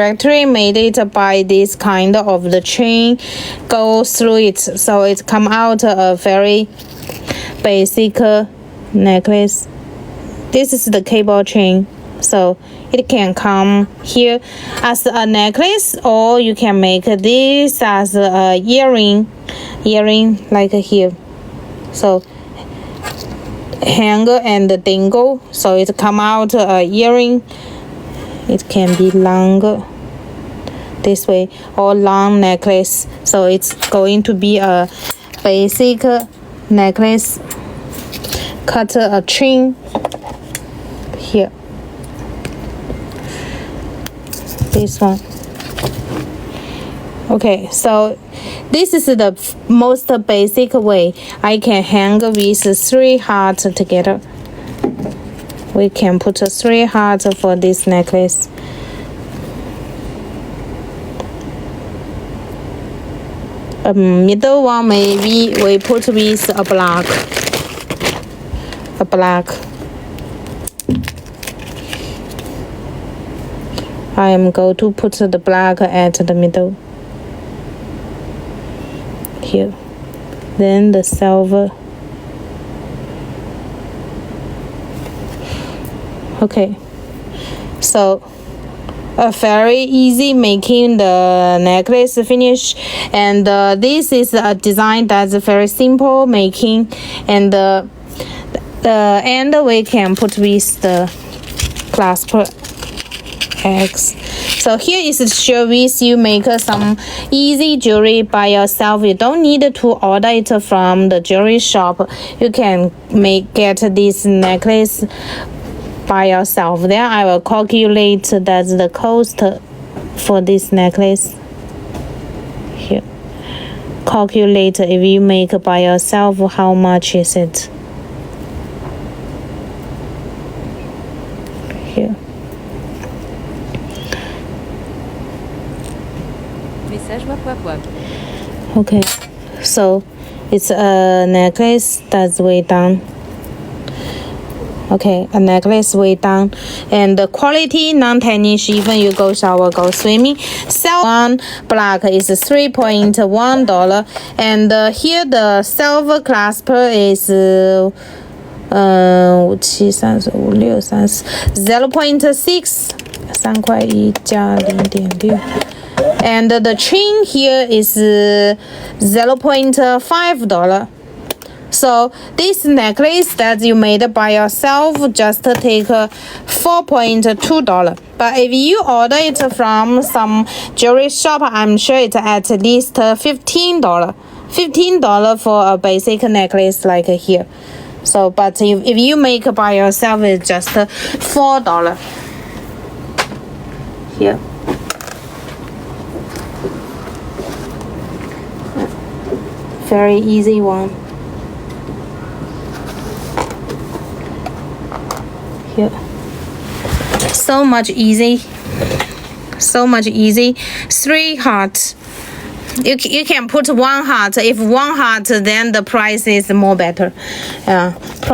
Factory made it by this kind of the chain go through it, so it come out a very basic necklace. This is the cable chain, so it can come here as a necklace, or you can make this as a earring like here. So hanger and dingle, so it come out a earring. It can be longer this way, or long necklace, so it's going to be a basic necklace. Cut a chain here, this one. Okay, so this is the most basic way I can hang with 3 hearts together. We can put 3 hearts for this necklace. Middle one maybe we put with a black. I am going to put the black at the middle here. Then the silver. Okay, so a very easy making the necklace finish, and this is a design that's very simple making, and the end we can put with the clasp X. So here is to show with you make some easy jewelry by yourself. You don't need to order it from the jewelry shop. You can get this necklace by yourself. Then I will calculate that's the cost for this necklace. Here, calculate if you make by yourself, how much is it? Here. Okay, so it's a necklace that's way down. Okay, a necklace way down, and the quality non-tarnish. Even you go shower, go swimming. Sell one black is $3.1, and here the silver clasp is 0.6 3块1加0.6。And the chain here is $0.5. So this necklace that you made by yourself just take $4.2. But if you order it from some jewelry shop, I'm sure it's at least $15. $15 for a basic necklace like here. So, but if you make by yourself, it's just $4. Here. Very easy one. Here. So much easy. 3 hearts. You can put 1 heart. If 1 heart, then the price is more better. Price